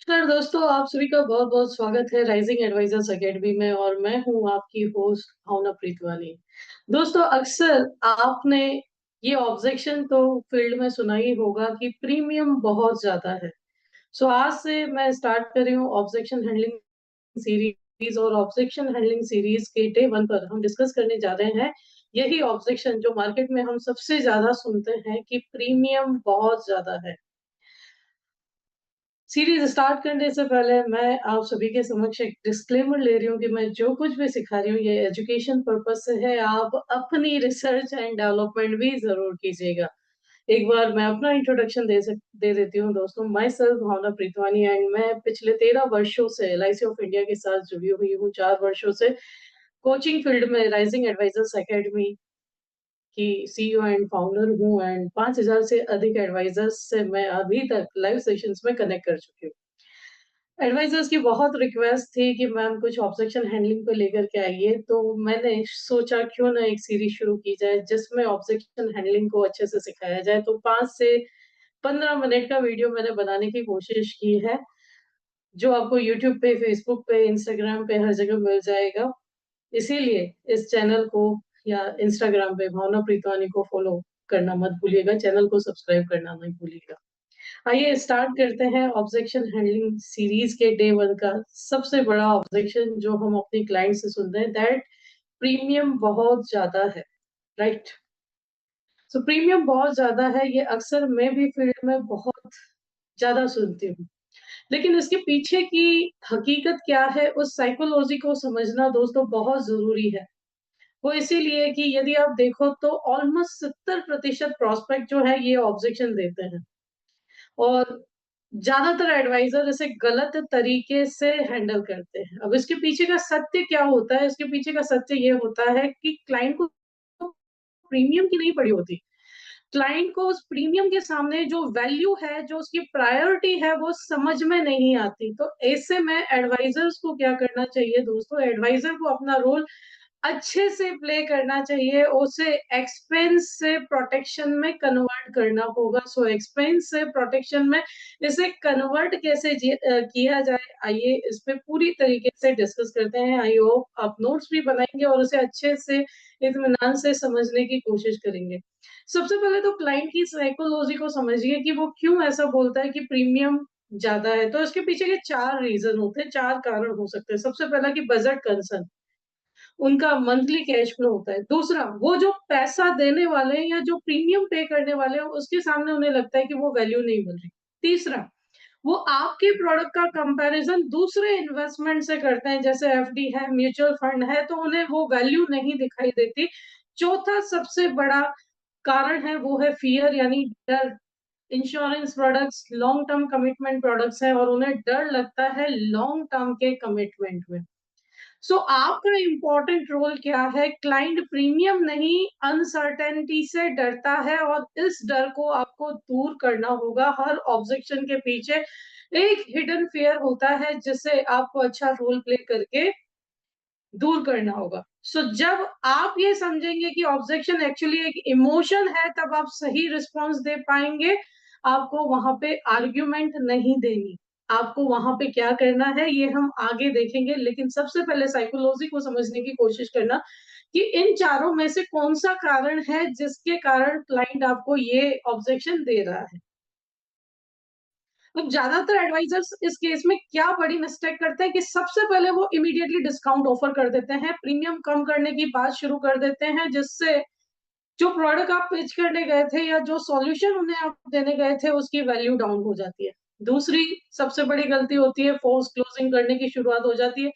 नमस्कार दोस्तों, आप सभी का बहुत-बहुत स्वागत है राइजिंग एडवाइजर्स एकेडमी में और मैं हूँ आपकी होस्ट भावना प्रीतवानी। दोस्तों, अक्सर आपने ये ऑब्जेक्शन तो फील्ड में सुना ही होगा कि प्रीमियम बहुत ज़्यादा है। सो आज से मैं स्टार्ट कर रही हूँ ऑब्जेक्शन हैंडलिंग सीरीज़ और ऑब्जेक्शन हैंडलिंग सीरीज़ के डे 1 पर हम डिस्कस करने जा रहे हैं, यही ऑब्जेक्शन जो मार्केट में हम सबसे ज़्यादा सुनते हैं कि प्रीमियम बहुत ज़्यादा है। सीरीज स्टार्ट करने से पहले मैं आप सभी के समक्ष एक डिस्क्लेमर ले रही हूँ कि मैं जो कुछ भी सिखा रही हूँ ये एजुकेशन पर्पज से है। आप अपनी रिसर्च एंड डेवलपमेंट भी जरूर कीजिएगा। एक बार मैं अपना इंट्रोडक्शन दे देती हूँ दोस्तों। My self Bhavna Pritwani and मैं पिछले 13 वर्षों से एलआईसी ऑफ इंडिया के साथ जुड़ी हुई हूँ। 4 वर्षों से कोचिंग फील्ड में राइजिंग एडवाइजर्स एकेडमी की सीईओ एंड फाउंडर हूँ एंड 5,000 से अधिक एडवाइजर्स से मैं अभी तक लाइव सेशंस में कनेक्ट कर चुकी हूँ। एडवाइजर्स की बहुत रिक्वेस्ट थी कि मैम कुछ ऑब्जेक्शन हैंडलिंग को लेकर के आइए, तो मैंने सोचा क्यों ना एक सीरीज शुरू की जाए जिसमें ऑब्जेक्शन हैंडलिंग को अच्छे से सिखाया जाए। तो 5 से 15 मिनट का वीडियो मैंने बनाने की कोशिश की है, जो आपको यूट्यूब पे, फेसबुक पे, इंस्टाग्राम पे हर जगह मिल जाएगा। इसीलिए इस चैनल को या इंस्टाग्राम पे भावना प्रीतवानी को फॉलो करना मत भूलिएगा, चैनल को सब्सक्राइब करना नहीं भूलिएगा। आइए स्टार्ट करते हैं ऑब्जेक्शन हैंडलिंग सीरीज के डे 1 का सबसे बड़ा ऑब्जेक्शन जो हम अपने क्लाइंट से सुनते हैं, दैट प्रीमियम बहुत ज्यादा है। राइट। सो प्रीमियम बहुत ज्यादा है, ये अक्सर मैं भी फील्ड में बहुत ज्यादा सुनती हूँ। लेकिन इसके पीछे की हकीकत क्या है, उस साइकोलॉजी को समझना दोस्तों बहुत जरूरी है। वो इसीलिए कि यदि आप देखो तो ऑलमोस्ट 70% प्रोस्पेक्ट जो है ये ऑब्जेक्शन देते हैं और ज्यादातर एडवाइजर इसे गलत तरीके से हैंडल करते हैं। अब इसके पीछे का सत्य क्या होता है? इसके पीछे का सत्य ये होता है कि क्लाइंट को प्रीमियम की नहीं पड़ी होती। क्लाइंट को उस प्रीमियम के सामने जो वैल्यू है, जो उसकी प्रायोरिटी है, वो समझ में नहीं आती। तो ऐसे में एडवाइजर्स को क्या करना चाहिए दोस्तों? एडवाइजर को अपना रोल अच्छे से प्ले करना चाहिए, उसे एक्सपेंस से प्रोटेक्शन में कन्वर्ट करना होगा। सो एक्सपेंस से प्रोटेक्शन में इसे कन्वर्ट कैसे किया जाए, आइए इस पे पूरी तरीके से डिस्कस करते हैं। आई होप आप नोट्स भी बनाएंगे और उसे अच्छे से इत्मीनान से समझने की कोशिश करेंगे। सबसे पहले तो क्लाइंट की साइकोलॉजी को समझिए कि वो क्यों ऐसा बोलता है कि प्रीमियम ज्यादा है। तो इसके पीछे के 4 रीजन होते हैं, 4 कारण हो सकते हैं। सबसे पहला कि बजट कंसर्न, उनका मंथली कैश फ्लो होता है। दूसरा, वो जो पैसा देने वाले हैं या जो प्रीमियम पे करने वाले हैं, उसके सामने उन्हें लगता है कि वो वैल्यू नहीं मिल रही। तीसरा, वो आपके प्रोडक्ट का कंपैरिजन दूसरे इन्वेस्टमेंट से करते हैं, जैसे एफडी है, म्यूचुअल फंड है, तो उन्हें वो वैल्यू नहीं दिखाई देती। चौथा सबसे बड़ा कारण है वो है फियर यानी डर। Insurance products long term commitment products हैं और उन्हें डर लगता है लॉन्ग टर्म के कमिटमेंट में। सो आपका इम्पोर्टेंट रोल क्या है? क्लाइंट प्रीमियम नहीं, अनसर्टेनिटी से डरता है और इस डर को आपको दूर करना होगा। हर ऑब्जेक्शन के पीछे एक हिडन फियर होता है जिसे आपको अच्छा रोल प्ले करके दूर करना होगा। जब आप ये समझेंगे कि ऑब्जेक्शन एक्चुअली एक इमोशन है, तब आप सही रिस्पॉन्स दे पाएंगे। आपको वहां पे आर्ग्यूमेंट नहीं देनी। आपको वहां पे क्या करना है ये हम आगे देखेंगे, लेकिन सबसे पहले साइकोलॉजी को समझने की कोशिश करना कि इन चारों में से कौन सा कारण है जिसके कारण क्लाइंट आपको ये ऑब्जेक्शन दे रहा है। अब ज्यादातर एडवाइजर्स इस केस में क्या बड़ी मिस्टेक करते हैं कि सबसे पहले वो इमीडिएटली डिस्काउंट ऑफर कर देते हैं, प्रीमियम कम करने की बात शुरू कर देते हैं, जिससे जो प्रोडक्ट आप पिच करने गए थे या जो सॉल्यूशन उन्हें आप देने गए थे उसकी वैल्यू डाउन हो जाती है। दूसरी सबसे बड़ी गलती होती है, फोर्स क्लोजिंग करने की शुरुआत हो जाती है।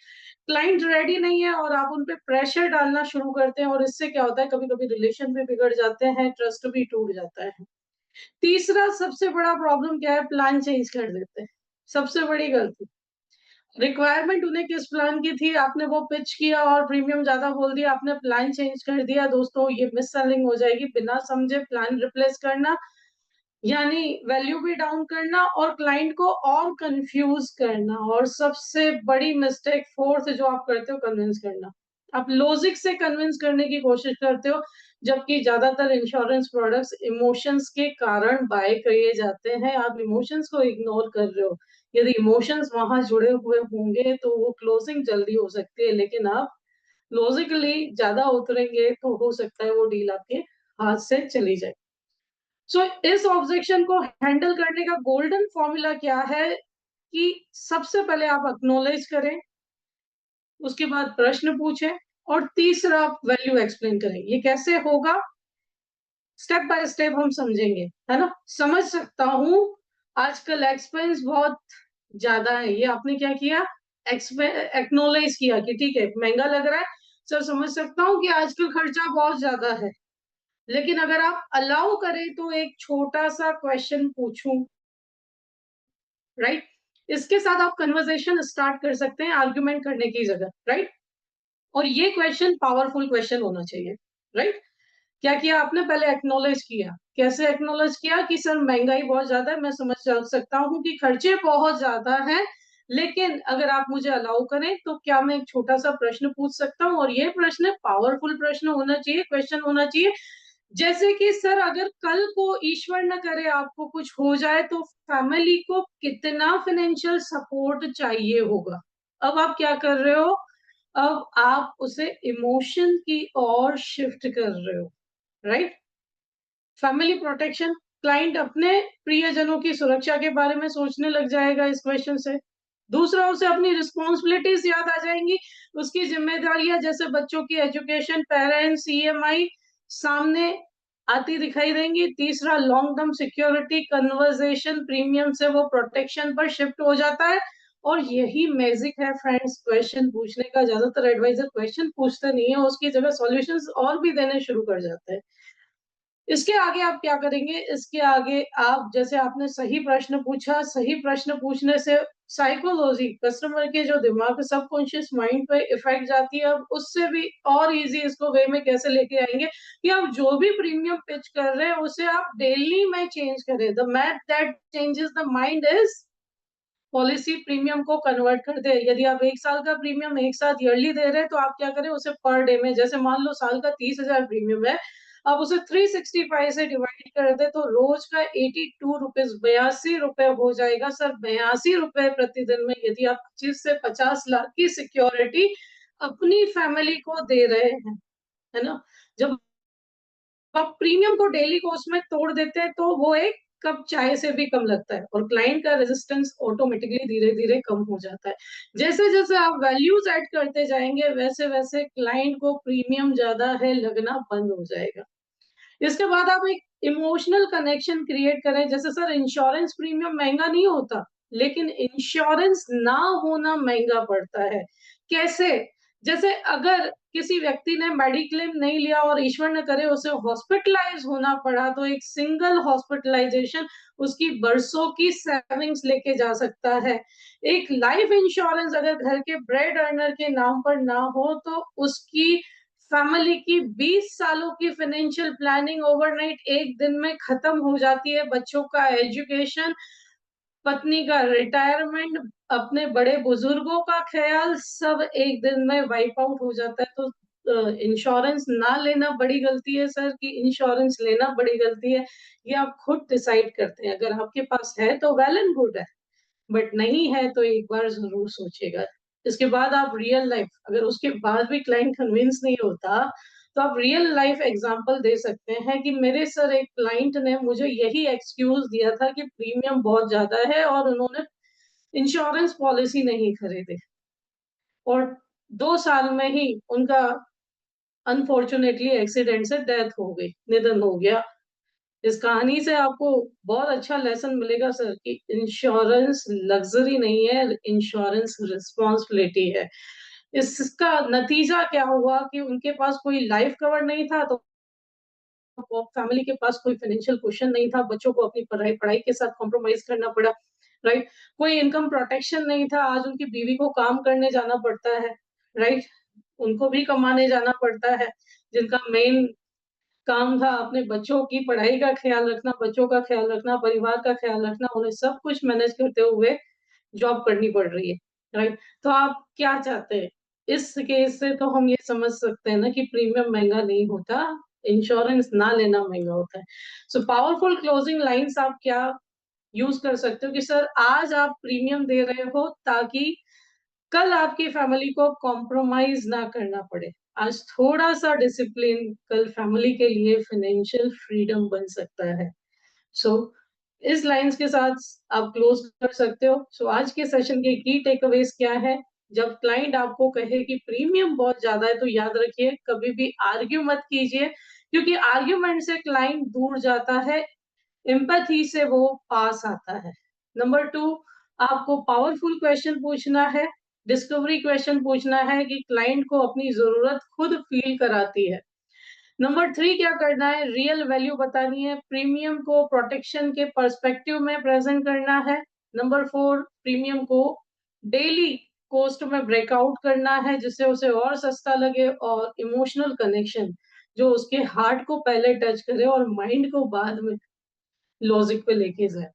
क्लाइंट रेडी नहीं है और आप उन पे प्रेशर डालना शुरू करते हैं और इससे क्या होता है, कभी कभी रिलेशन भी बिगड़ जाते हैं, ट्रस्ट भी टूट जाता है। तीसरा सबसे बड़ा प्रॉब्लम क्या है, प्लान चेंज कर देते हैं। सबसे बड़ी गलती, रिक्वायरमेंट उन्हें किस प्लान की थी, आपने वो पिच किया और प्रीमियम ज्यादा बोल दिया, आपने प्लान चेंज कर दिया। दोस्तों ये मिस सेलिंग हो जाएगी। बिना समझे प्लान रिप्लेस करना यानी वैल्यू भी डाउन करना और क्लाइंट को और कंफ्यूज करना। और सबसे बड़ी मिस्टेक फोर्थ जो आप करते हो, कन्विंस करना। आप लॉजिक से कन्विंस करने की कोशिश करते हो, जबकि ज्यादातर इंश्योरेंस प्रोडक्ट्स इमोशंस के कारण बाय किए जाते हैं। आप इमोशंस को इग्नोर कर रहे हो। यदि इमोशंस वहां जुड़े हुए होंगे तो वो क्लोजिंग जल्दी हो सकती है, लेकिन आप लॉजिकली ज्यादा उतरेंगे तो हो सकता है वो डील आपके हाथ से चली जाए। सो इस ऑब्जेक्शन को हैंडल करने का गोल्डन फॉर्मूला क्या है कि सबसे पहले आप एक्नॉलेज करें, उसके बाद प्रश्न पूछें, और तीसरा आप वैल्यू एक्सप्लेन करें। ये कैसे होगा, स्टेप बाय स्टेप हम समझेंगे, है ना। समझ सकता हूँ आजकल एक्सपेंस बहुत ज्यादा है, ये आपने क्या किया, एक्नोलेज किया कि ठीक है महंगा लग रहा है। सर समझ सकता हूँ कि आजकल खर्चा बहुत ज्यादा है, लेकिन अगर आप अलाउ करें तो एक छोटा सा क्वेश्चन पूछूं, राइट। इसके साथ आप कन्वर्सेशन स्टार्ट कर सकते हैं आर्ग्यूमेंट करने की जगह, राइट। और ये क्वेश्चन पावरफुल क्वेश्चन होना चाहिए, राइट। क्या किया आपने, पहले एक्नॉलेज किया। कैसे एक्नॉलेज किया कि सर महंगाई बहुत ज्यादा है, मैं समझ सकता हूँ कि खर्चे बहुत ज्यादा हैं, लेकिन अगर आप मुझे अलाउ करें तो क्या मैं एक छोटा सा प्रश्न पूछ सकता हूँ, और ये प्रश्न पावरफुल प्रश्न होना चाहिए, क्वेश्चन होना चाहिए। जैसे कि सर अगर कल को ईश्वर न करे आपको कुछ हो जाए तो फैमिली को कितना फाइनेंशियल सपोर्ट चाहिए होगा। अब आप क्या कर रहे हो, अब आप उसे इमोशन की ओर शिफ्ट कर रहे हो, राइट। फैमिली प्रोटेक्शन, क्लाइंट अपने प्रियजनों की सुरक्षा के बारे में सोचने लग जाएगा इस क्वेश्चन से। दूसरा, उसे अपनी रिस्पॉन्सिबिलिटीज याद आ जाएंगी, उसकी जिम्मेदारियां जैसे बच्चों की एजुकेशन, पेरेंट्स, ईएमआई सामने आती दिखाई देंगी। तीसरा, long term security, conversation premium से वो प्रोटेक्शन पर शिफ्ट हो जाता है। और यही मैजिक है फ्रेंड्स क्वेश्चन पूछने का। ज्यादातर एडवाइजर क्वेश्चन पूछते नहीं है, उसकी जगह सॉल्यूशंस और भी देने शुरू कर जाते हैं। इसके आगे आप क्या करेंगे, इसके आगे आप, जैसे आपने सही प्रश्न पूछा, सही प्रश्न पूछने से साइकोलॉजी, कस्टमर के जो दिमाग, सबकॉन्शियस माइंड पे इफेक्ट जाती है। अब उससे भी और इजी इसको वे में कैसे लेके आएंगे कि आप जो भी प्रीमियम पिच कर रहे हैं उसे आप डेली में चेंज करें। The math that changes the mind is policy premium को कन्वर्ट कर दे। यदि आप 1 साल का प्रीमियम एक साथ ईयरली दे रहे हैं तो आप क्या करें, उसे पर डे में, जैसे मान लो साल का 30,000 प्रीमियम है, आप उसे 365 से डिवाइड कर दे तो रोज का 82 रुपीज, 82 रुपए हो जाएगा सर। 82 रुपए प्रतिदिन में यदि आप 25 से 50 लाख की सिक्योरिटी अपनी फैमिली को दे रहे हैं, है ना। जब आप प्रीमियम को डेली कॉस्ट में तोड़ देते हैं तो वो एक कप चाय से भी कम लगता है, और क्लाइंट का रेजिस्टेंस ऑटोमेटिकली धीरे धीरे कम हो जाता है। जैसे जैसे आप वैल्यूज ऐड करते जाएंगे वैसे वैसे क्लाइंट को प्रीमियम ज्यादा है लगना बंद हो जाएगा। इसके बाद आप एक इमोशनल कनेक्शन क्रिएट करें। जैसे सर इंश्योरेंस प्रीमियम महंगा नहीं होता, लेकिन इंश्योरेंस ना होना महंगा पड़ता है। कैसे, जैसे अगर किसी व्यक्ति ने मेडिक्लेम नहीं लिया और ईश्वर न करे उसे हॉस्पिटलाइज होना पड़ा, तो एक सिंगल हॉस्पिटलाइजेशन उसकी बरसों की सेविंग्स लेके जा सकता है। एक लाइफ इंश्योरेंस अगर घर के ब्रेड अर्नर के नाम पर ना हो तो उसकी फैमिली की 20 सालों की फाइनेंशियल प्लानिंग ओवरनाइट एक दिन में खत्म हो जाती है। बच्चों का एजुकेशन, पत्नी का रिटायरमेंट, अपने बड़े बुजुर्गों का ख्याल, सब एक दिन में वाइप आउट हो जाता है। तो इंश्योरेंस ना लेना बड़ी गलती है सर, कि इंश्योरेंस लेना बड़ी गलती है, ये आप खुद डिसाइड करते हैं। अगर आपके पास है तो वेल एंड गुड है, बट नहीं है तो एक बार जरूर सोचिएगा। इसके बाद आप रियल लाइफ, अगर उसके बाद भी क्लाइंट कन्विंस नहीं होता तो आप रियल लाइफ एग्जांपल दे सकते हैं कि मेरे सर एक क्लाइंट ने मुझे यही एक्सक्यूज दिया था कि प्रीमियम बहुत ज्यादा है और उन्होंने इंश्योरेंस पॉलिसी नहीं खरीदी, और 2 साल में ही उनका अनफॉर्चुनेटली एक्सीडेंट से डेथ हो गई, निधन हो गया। इस कहानी से आपको बहुत अच्छा लेसन मिलेगा सर कि इंश्योरेंस लग्जरी नहीं है, इंश्योरेंस रिस्पॉन्सिबिलिटी है। इसका नतीजा क्या हुआ कि उनके पास कोई लाइफ कवर नहीं था, तो फैमिली के पास कोई फाइनेंशियल क्वेश्चन नहीं था, बच्चों को अपनी पढ़ाई पढ़ाई के साथ कॉम्प्रोमाइज करना पड़ा, राइट। कोई इनकम प्रोटेक्शन नहीं था, आज उनकी बीवी को काम करने जाना पड़ता है, राइट। उनको भी कमाने जाना पड़ता है, जिनका मेन काम था अपने बच्चों की पढ़ाई का ख्याल रखना, बच्चों का ख्याल रखना, परिवार का ख्याल रखना, उन्हें सब कुछ मैनेज करते हुए जॉब करनी पड़ रही है, राइट। तो आप क्या चाहते हैं, इस केस से तो हम ये समझ सकते हैं ना कि प्रीमियम महंगा नहीं होता, इंश्योरेंस ना लेना महंगा होता है। सो पावरफुल क्लोजिंग लाइंस आप क्या यूज़ कर सकते हो कि सर आज आप प्रीमियम दे रहे हो ताकि कल आपकी फैमिली को कॉम्प्रोमाइज़ ना करना पड़े। आज थोड़ा-सा डिसिप्लिन कल फैमिली के लिए फाइनेंशियल फ्रीडम बन सकता है। सो इस लाइन्स के साथ आप क्लोज कर सकते हो। सो आज के सेशन के की टेकअवेज़ क्या है? जब क्लाइंट आपको कहे कि प्रीमियम बहुत ज़्यादा है, तो याद रखिए कभी भी आर्ग्यू मत कीजिए क्योंकि आर्ग्यूमेंट से क्लाइंट दूर जाता है, एम्पैथी से वो पास आता है। नंबर 2, आपको पावरफुल क्वेश्चन पूछना है, डिस्कवरी क्वेश्चन पूछना है कि क्लाइंट को अपनी ज़रूरत खुद फ़ील कराती है। नंबर 3 क्या करना है, रियल वैल्यू बतानी है, प्रीमियम को प्रोटेक्शन के पर्सपेक्टिव में प्रेज़ेंट करना है। नंबर 4 प्रीमियम को डेली कॉस्ट में ब्रेकआउट करना है जिससे उसे और सस्ता लगे और इमोशनल कनेक्शन जो उसके हार्ट को पहले टच करे और माइंड को बाद में लॉजिक पे लेके जाए।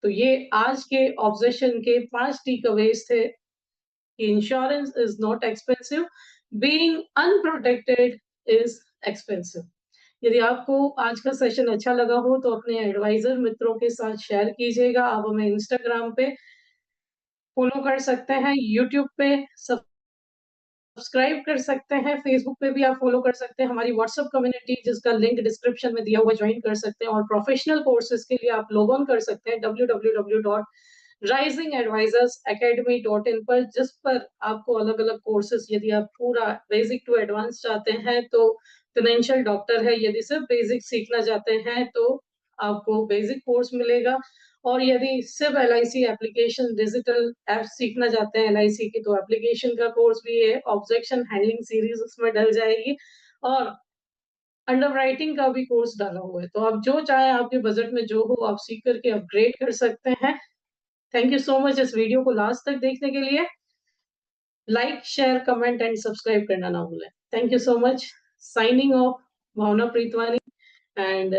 तो ये आज के ऑब्जेक्शन के 5 टेकअवेज़ थे कि insurance is not expensive, being unprotected is expensive. यदि आपको आज का सेशन अच्छा लगा हो तो अपने एडवाइजर मित्रों के साथ शेयर कीजिएगा। आप हमें इंस्टाग्राम पे फॉलो कर सकते हैं, यूट्यूब पे सब्सक्राइब कर सकते हैं, फेसबुक पे भी आप फॉलो कर सकते हैं। हमारी व्हाट्सएप कम्युनिटी जिसका लिंक डिस्क्रिप्शन में दिया हुआ ज्वाइन कर सकते हैं और प्रोफेशनल कोर्सेज के लिए आप लॉग ऑन कर सकते हैं www.risingadvisorsacademy.in पर जिस पर आपको अलग-अलग कोर्सेज यदि आप पूरा बेसिक टू एडवांस चाहते हैं तो फाइनेंशियल डॉक्टर है, यदि सिर्फ बेसिक सीखना चाहते हैं तो आपको बेसिक कोर्स मिलेगा और यदि सिर्फ एलआईसी एप्लीकेशन डिजिटल ऐप सीखना चाहते हैं एलआईसी की तो एप्लीकेशन का कोर्स भी है, ऑब्जेक्शन हैंडलिंग सीरीज उसमें डल जाएगी और अंडरराइटिंग का भी कोर्स डाला हुआ है। तो आप जो चाहें आपके बजट में जो हो आप सीख करके अपग्रेड कर सकते हैं। थैंक यू सो मच इस वीडियो को लास्ट तक देखने के लिए। Like, share, comment and subscribe करना ना भूलें। Thank you so much. Signing off Bhavna Pritwani and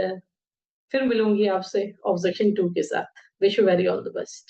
फिर मिलूंगी आपसे ऑब्जेक्शन 2 के साथ। Wish you very all the best.